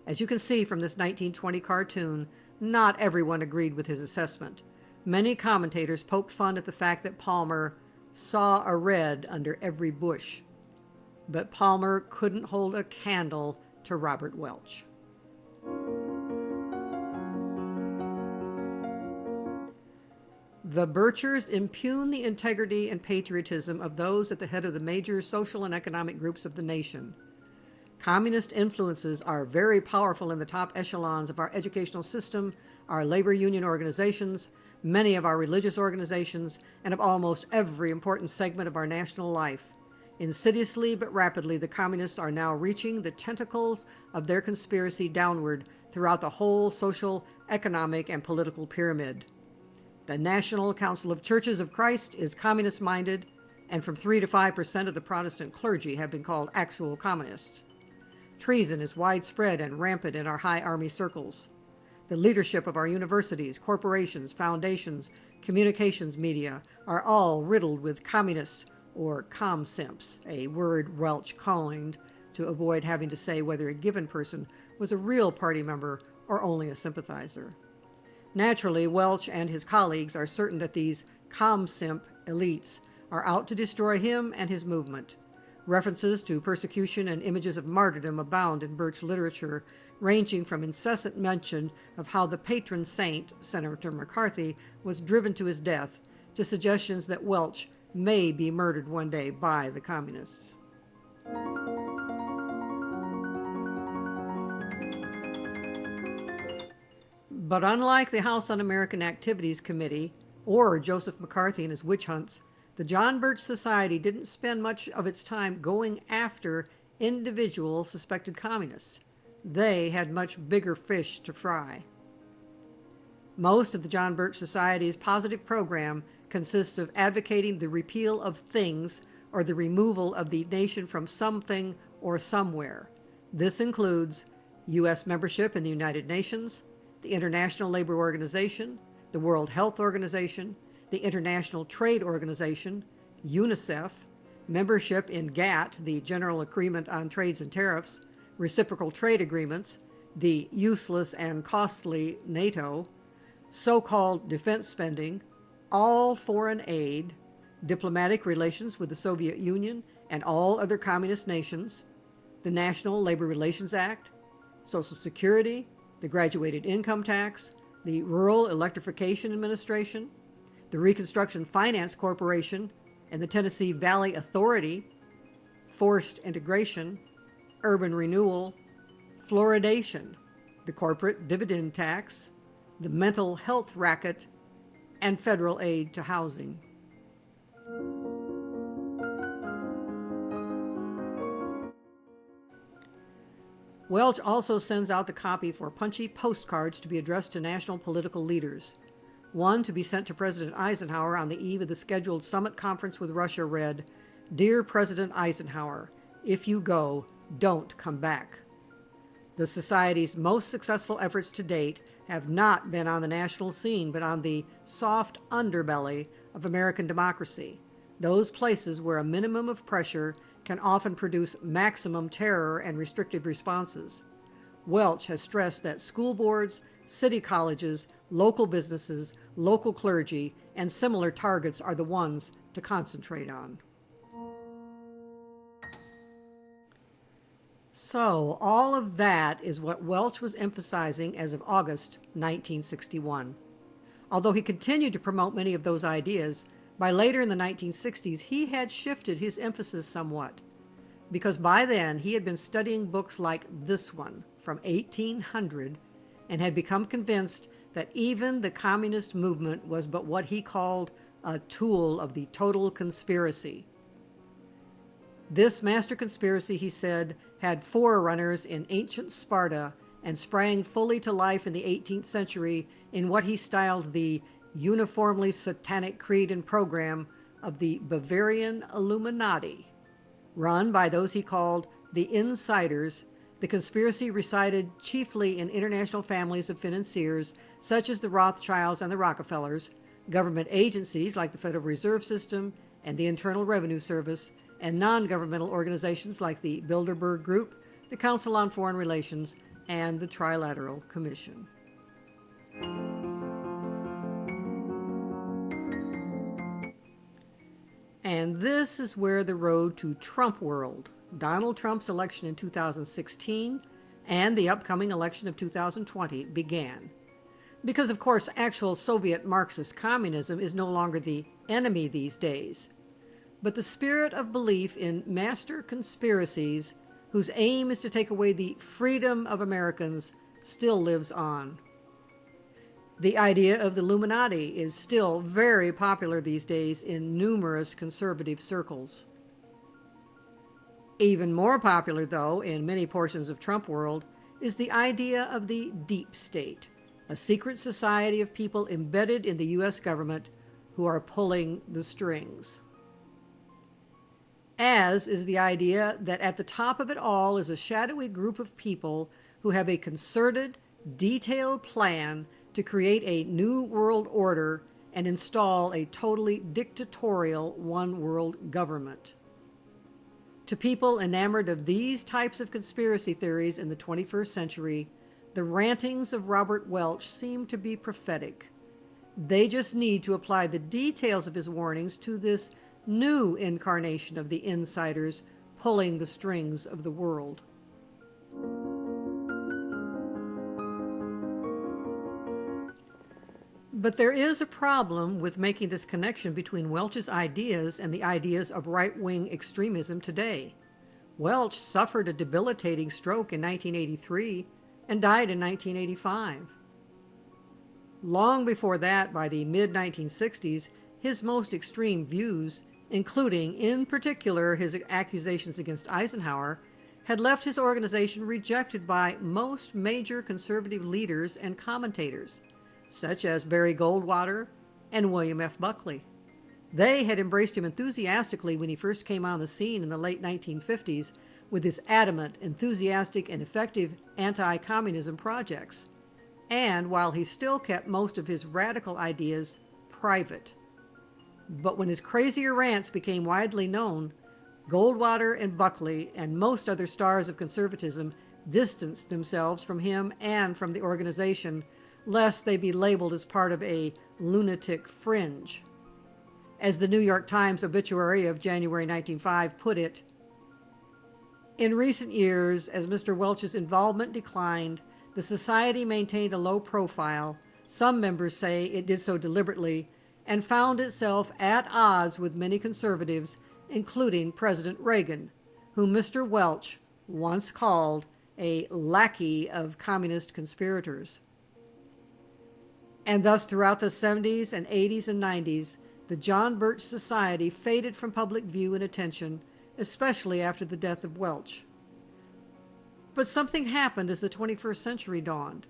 As you can see from this 1920 cartoon, not everyone agreed with his assessment. Many commentators poked fun at the fact that Palmer saw a red under every bush. But Palmer couldn't hold a candle to Robert Welch. The Birchers impugn the integrity and patriotism of those at the head of the major social and economic groups of the nation. Communist influences are very powerful in the top echelons of our educational system, our labor union organizations, many of our religious organizations, and of almost every important segment of our national life. Insidiously but rapidly, the communists are now reaching the tentacles of their conspiracy downward throughout the whole social, economic, and political pyramid. The National Council of Churches of Christ is communist-minded, and from 3 to 5% of the Protestant clergy have been called actual communists. Treason is widespread and rampant in our high army circles. The leadership of our universities, corporations, foundations, communications media are all riddled with communists or comsimps, a word Welch coined to avoid having to say whether a given person was a real party member or only a sympathizer. Naturally, Welch and his colleagues are certain that these comsimp elites are out to destroy him and his movement. References to persecution and images of martyrdom abound in Birch literature, ranging from incessant mention of how the patron saint, Senator McCarthy, was driven to his death, to suggestions that Welch may be murdered one day by the communists. But unlike the House Un-American Activities Committee or Joseph McCarthy and his witch hunts, the John Birch Society didn't spend much of its time going after individual suspected communists. They had much bigger fish to fry. Most of the John Birch Society's positive program consists of advocating the repeal of things or the removal of the nation from something or somewhere. This includes U.S. membership in the United Nations, the International Labor Organization, the World Health Organization, the International Trade Organization, UNICEF, membership in GATT, the General Agreement on Trades and Tariffs, reciprocal trade agreements, the useless and costly NATO, so-called defense spending, all foreign aid, diplomatic relations with the Soviet Union and all other communist nations, the National Labor Relations Act, Social Security, the graduated income tax, the Rural Electrification Administration, the Reconstruction Finance Corporation, and the Tennessee Valley Authority, forced integration, urban renewal, fluoridation, the corporate dividend tax, the mental health racket, and federal aid to housing. Welch also sends out the copy for punchy postcards to be addressed to national political leaders. One to be sent to President Eisenhower on the eve of the scheduled summit conference with Russia read, "Dear President Eisenhower, if you go, don't come back." The Society's most successful efforts to date have not been on the national scene, but on the soft underbelly of American democracy, those places where a minimum of pressure can often produce maximum terror and restrictive responses. Welch has stressed that school boards, city colleges, local businesses, local clergy, and similar targets are the ones to concentrate on. So, all of that is what Welch was emphasizing as of August 1961. Although he continued to promote many of those ideas, by later in the 1960s he had shifted his emphasis somewhat, because by then he had been studying books like this one from 1800 and had become convinced that even the communist movement was but what he called a tool of the total conspiracy. This master conspiracy, he said, had forerunners in ancient Sparta and sprang fully to life in the 18th century in what he styled the uniformly satanic creed and program of the Bavarian Illuminati. Run by those he called the insiders, the conspiracy resided chiefly in international families of financiers such as the Rothschilds and the Rockefellers, government agencies like the Federal Reserve System and the Internal Revenue Service, and non-governmental organizations like the Bilderberg Group, the Council on Foreign Relations, and the Trilateral Commission. And this is where the road to Trump world, Donald Trump's election in 2016 and the upcoming election of 2020 began. Because, of course, actual Soviet Marxist communism is no longer the enemy these days. But the spirit of belief in master conspiracies, whose aim is to take away the freedom of Americans, still lives on. The idea of the Illuminati is still very popular these days in numerous conservative circles. Even more popular, though, in many portions of Trump world, is the idea of the deep state, a secret society of people embedded in the U.S. government who are pulling the strings. As is the idea that at the top of it all is a shadowy group of people who have a concerted, detailed plan to create a new world order and install a totally dictatorial one-world government. To people enamored of these types of conspiracy theories in the 21st century, the rantings of Robert Welch seem to be prophetic. They just need to apply the details of his warnings to this new incarnation of the insiders pulling the strings of the world. But there is a problem with making this connection between Welch's ideas and the ideas of right-wing extremism today. Welch suffered a debilitating stroke in 1983 and died in 1985. Long before that, by the mid-1960s, his most extreme views, including in particular his accusations against Eisenhower, had left his organization rejected by most major conservative leaders and commentators, such as Barry Goldwater and William F. Buckley. They had embraced him enthusiastically when he first came on the scene in the late 1950s with his adamant, enthusiastic, and effective anti-communism projects, and while he still kept most of his radical ideas private. But when his crazier rants became widely known, Goldwater and Buckley and most other stars of conservatism distanced themselves from him and from the organization, lest they be labeled as part of a lunatic fringe. As the New York Times obituary of January 1905 put it, "In recent years, as Mr. Welch's involvement declined, the Society maintained a low profile. Some members say it did so deliberately, and found itself at odds with many conservatives, including President Reagan, whom Mr. Welch once called a lackey of communist conspirators." And thus throughout the 70s and 80s and 90s, the John Birch Society faded from public view and attention, especially after the death of Welch. But something happened as the 21st century dawned.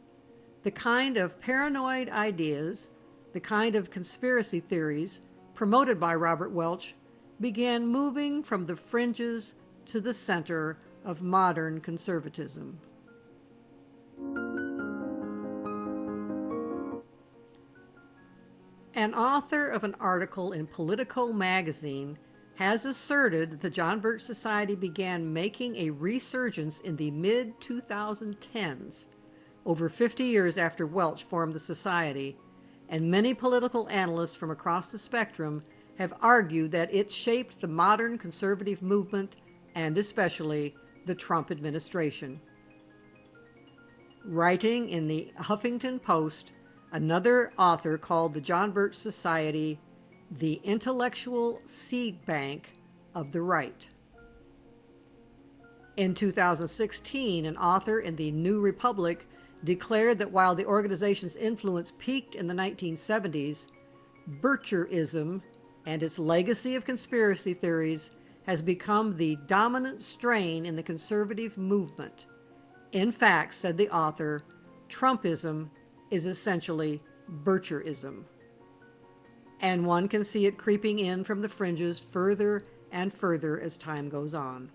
The kind of paranoid ideas, the kind of conspiracy theories promoted by Robert Welch began moving from the fringes to the center of modern conservatism. An author of an article in Politico magazine has asserted that the John Birch Society began making a resurgence in the mid-2010s, over 50 years after Welch formed the society, and many political analysts from across the spectrum have argued that it shaped the modern conservative movement and especially the Trump administration. Writing in the Huffington Post, another author called the John Birch Society the intellectual seed bank of the right. In 2016, an author in the New Republic declared that while the organization's influence peaked in the 1970s, Bircherism and its legacy of conspiracy theories has become the dominant strain in the conservative movement. In fact, said the author, Trumpism is essentially Bircherism. And one can see it creeping in from the fringes further and further as time goes on.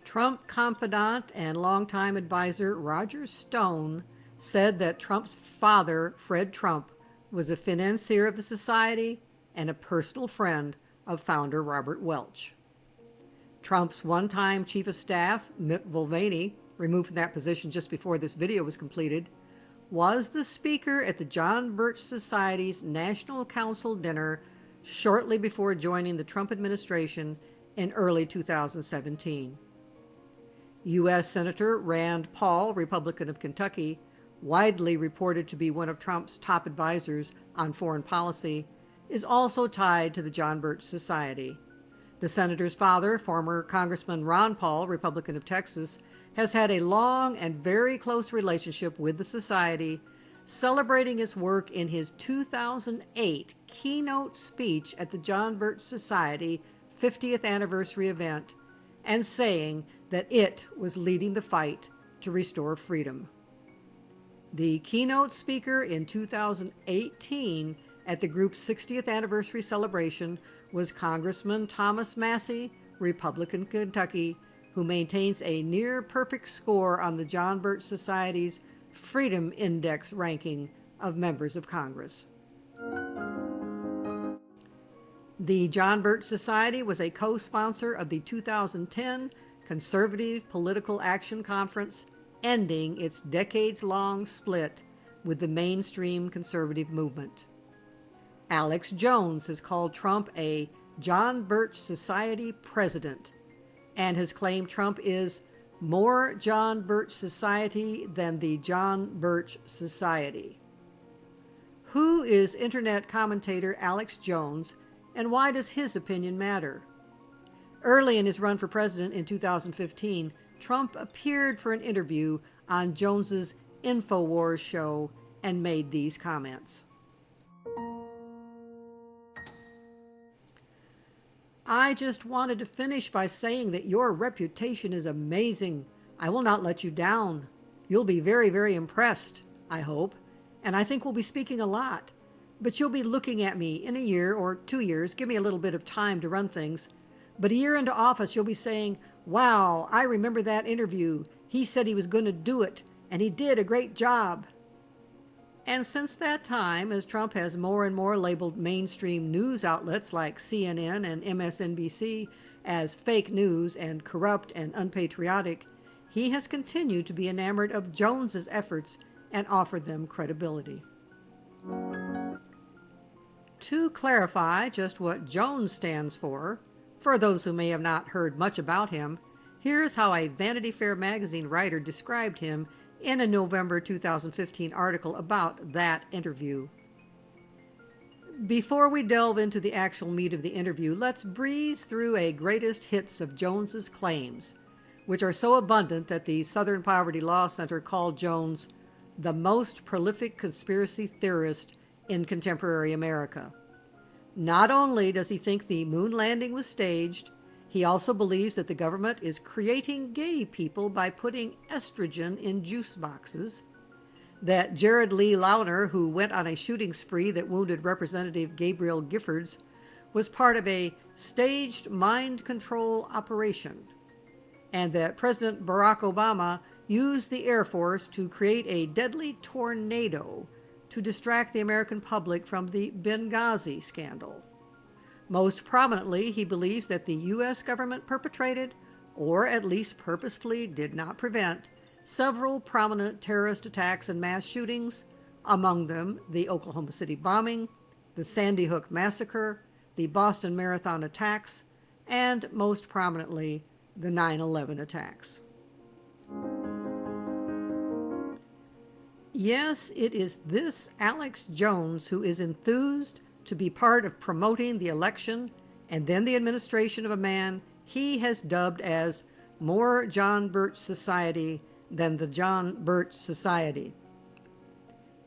Trump confidant and longtime advisor Roger Stone said that Trump's father, Fred Trump, was a financier of the society and a personal friend of founder Robert Welch. Trump's one-time chief of staff, Mick Mulvaney, removed from that position just before this video was completed, was the speaker at the John Birch Society's National Council dinner shortly before joining the Trump administration in early 2017. U.S. Senator Rand Paul, Republican of Kentucky, widely reported to be one of Trump's top advisors on foreign policy, is also tied to the John Birch Society. The senator's father, former Congressman Ron Paul, Republican of Texas, has had a long and very close relationship with the society, celebrating its work in his 2008 keynote speech at the John Birch Society 50th anniversary event, and saying that it was leading the fight to restore freedom. The keynote speaker in 2018 at the group's 60th anniversary celebration was Congressman Thomas Massie, Republican Kentucky, who maintains a near-perfect score on the John Birch Society's Freedom Index ranking of members of Congress. The John Birch Society was a co-sponsor of the 2010 Conservative Political Action Conference, ending its decades-long split with the mainstream conservative movement. Alex Jones has called Trump a John Birch Society president and has claimed Trump is more John Birch Society than the John Birch Society. Who is internet commentator Alex Jones, and why does his opinion matter? Early in his run for president in 2015, Trump appeared for an interview on Jones's InfoWars show and made these comments. I just wanted to finish by saying that your reputation is amazing. I will not let you down. You'll be very, very impressed, I hope, and I think we'll be speaking a lot. But you'll be looking at me in a year or 2 years, give me a little bit of time to run things. But a year into office, you'll be saying, wow, I remember that interview. He said he was going to do it, and he did a great job. And since that time, as Trump has more and more labeled mainstream news outlets like CNN and MSNBC as fake news and corrupt and unpatriotic, he has continued to be enamored of Jones's efforts and offered them credibility. To clarify just what Jones stands for those who may have not heard much about him, here's how a Vanity Fair magazine writer described him in a November 2015 article about that interview. Before we delve into the actual meat of the interview, let's breeze through a greatest hits of Jones's claims, which are so abundant that the Southern Poverty Law Center called Jones the most prolific conspiracy theorist in contemporary America. Not only does he think the moon landing was staged, he also believes that the government is creating gay people by putting estrogen in juice boxes, that Jared Lee Loughner, who went on a shooting spree that wounded Representative Gabriel Giffords, was part of a staged mind control operation, and that President Barack Obama used the Air Force to create a deadly tornado to distract the American public from the Benghazi scandal. Most prominently, he believes that the U.S. government perpetrated, or at least purposefully did not prevent, several prominent terrorist attacks and mass shootings, among them the Oklahoma City bombing, the Sandy Hook massacre, the Boston Marathon attacks, and most prominently, the 9/11 attacks. Yes, it is this Alex Jones who is enthused to be part of promoting the election and then the administration of a man he has dubbed as more John Birch Society than the John Birch Society.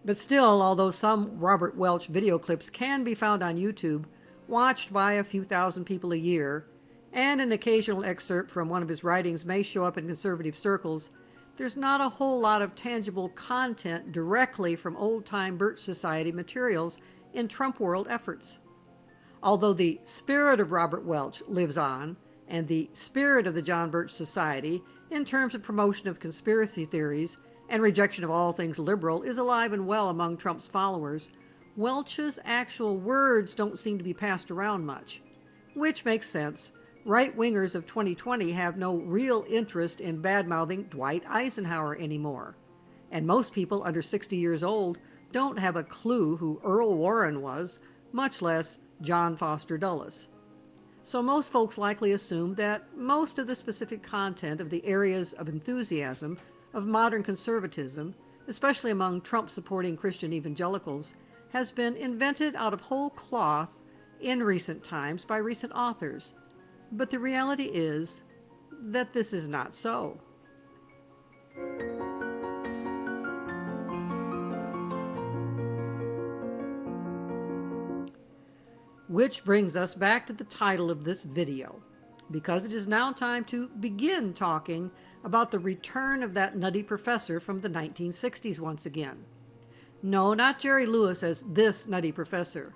But still, although some Robert Welch video clips can be found on YouTube, watched by a few thousand people a year, and an occasional excerpt from one of his writings may show up in conservative circles, there's not a whole lot of tangible content directly from old-time Birch Society materials in Trump world efforts. Although the spirit of Robert Welch lives on, and the spirit of the John Birch Society, in terms of promotion of conspiracy theories and rejection of all things liberal, is alive and well among Trump's followers, Welch's actual words don't seem to be passed around much. Which makes sense. Right-wingers of 2020 have no real interest in bad-mouthing Dwight Eisenhower anymore. And most people under 60 years old don't have a clue who Earl Warren was, much less John Foster Dulles. So most folks likely assume that most of the specific content of the areas of enthusiasm of modern conservatism, especially among Trump-supporting Christian evangelicals, has been invented out of whole cloth in recent times by recent authors. But the reality is that this is not so. Which brings us back to the title of this video, because it is now time to begin talking about the return of that nutty professor from the 1960s once again. No, not Jerry Lewis as this nutty professor.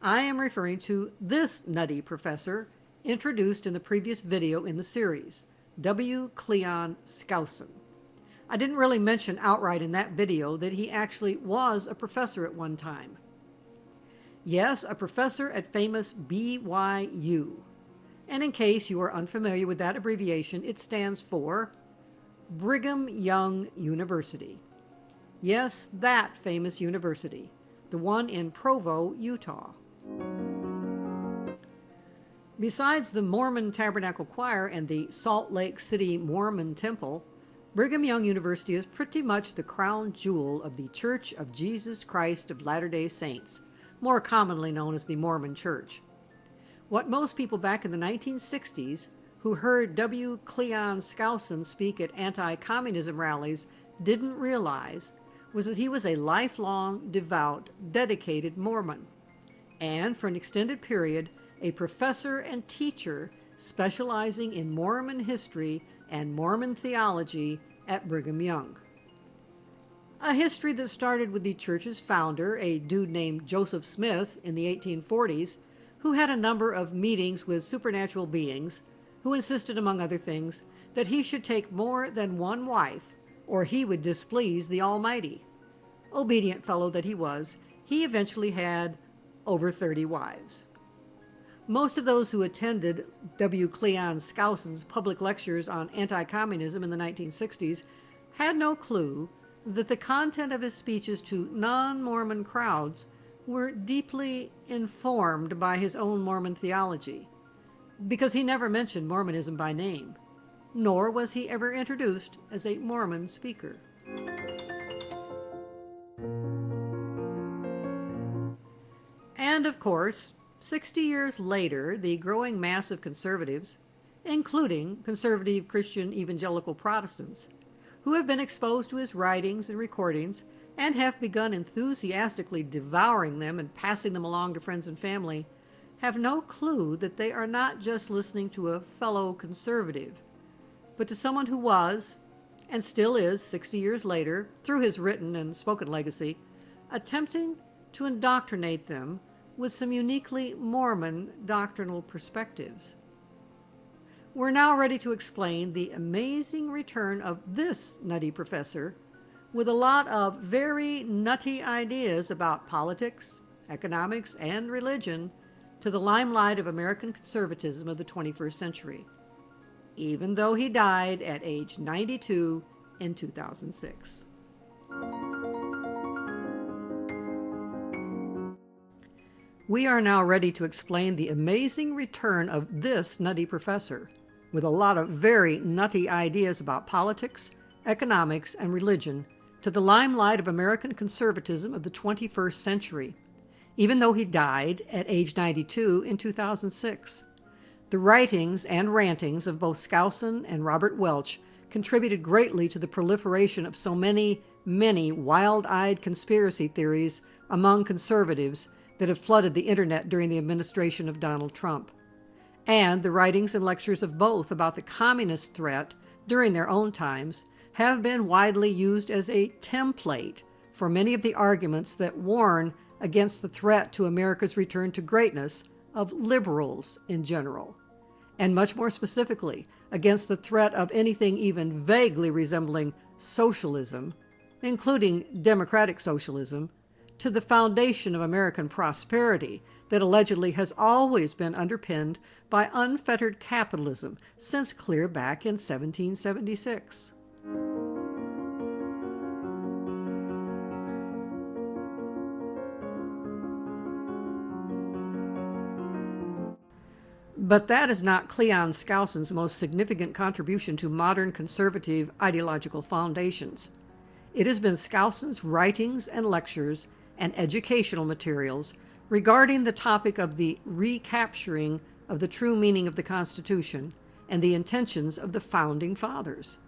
I am referring to this nutty professor introduced in the previous video in the series, W. Cleon Skousen. I didn't really mention outright in that video that he actually was a professor at one time. Yes, a professor at famous BYU. And in case you are unfamiliar with that abbreviation, it stands for Brigham Young University. Yes, that famous university, the one in Provo, Utah. Besides the Mormon Tabernacle Choir and the Salt Lake City Mormon Temple, Brigham Young University is pretty much the crown jewel of the Church of Jesus Christ of Latter-day Saints, more commonly known as the Mormon Church. What most people back in the 1960s who heard W. Cleon Skousen speak at anti-communism rallies didn't realize was that he was a lifelong, devout, dedicated Mormon, and for an extended period, a professor and teacher specializing in Mormon history and Mormon theology at Brigham Young. A history that started with the church's founder, a dude named Joseph Smith, in the 1840s, who had a number of meetings with supernatural beings, who insisted, among other things, that he should take more than one wife, or he would displease the Almighty. obedient fellow that he was, he eventually had over 30 wives. Most of those who attended W. Cleon Skousen's public lectures on anti-communism in the 1960s had no clue that the content of his speeches to non-Mormon crowds were deeply informed by his own Mormon theology, because he never mentioned Mormonism by name, nor was he ever introduced as a Mormon speaker. And of course, 60 years later, the growing mass of conservatives, including conservative Christian evangelical Protestants, who have been exposed to his writings and recordings and have begun enthusiastically devouring them and passing them along to friends and family, have no clue that they are not just listening to a fellow conservative, but to someone who was, and still is 60 years later, through his written and spoken legacy, attempting to indoctrinate them with some uniquely Mormon doctrinal perspectives. We're now ready to explain the amazing return of this nutty professor with a lot of very nutty ideas about politics, economics, and religion to the limelight of American conservatism of the 21st century, even though he died at age 92 in 2006. We are now ready to explain the amazing return of this nutty professor, with a lot of very nutty ideas about politics, economics, and religion, to the limelight of American conservatism of the 21st century, even though he died at age 92 in 2006. The writings and rantings of both Skousen and Robert Welch contributed greatly to the proliferation of so many wild-eyed conspiracy theories among conservatives that have flooded the internet during the administration of Donald Trump. And the writings and lectures of both about the communist threat during their own times have been widely used as a template for many of the arguments that warn against the threat to America's return to greatness of liberals in general, and much more specifically against the threat of anything even vaguely resembling socialism, including democratic socialism, to the foundation of American prosperity that allegedly has always been underpinned by unfettered capitalism since clear back in 1776. But that is not Cleon Skousen's most significant contribution to modern conservative ideological foundations. It has been Skousen's writings and lectures and educational materials regarding the topic of the recapturing of the true meaning of the Constitution and the intentions of the Founding Fathers.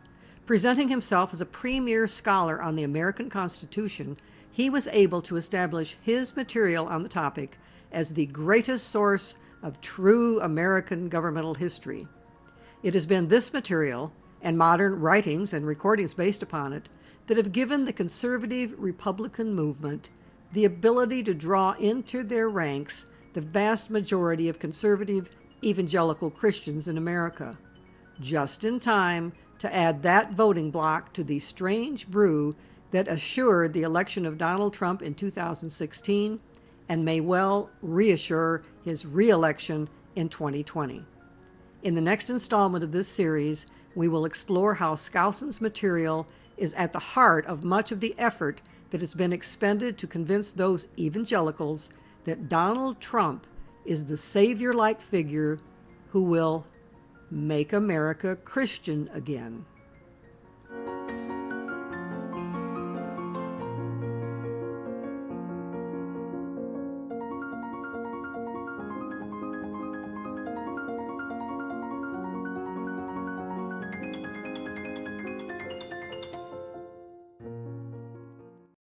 Presenting himself as a premier scholar on the American Constitution, he was able to establish his material on the topic as the greatest source of true American governmental history. It has been this material, and modern writings and recordings based upon it, that have given the conservative Republican movement the ability to draw into their ranks the vast majority of conservative evangelical Christians in America, just in time to add that voting bloc to the strange brew that assured the election of Donald Trump in 2016 and may well reassure his re-election in 2020. In the next installment of this series, we will explore how Skousen's material is at the heart of much of the effort that has been expended to convince those evangelicals that Donald Trump is the savior-like figure who will make America Christian again.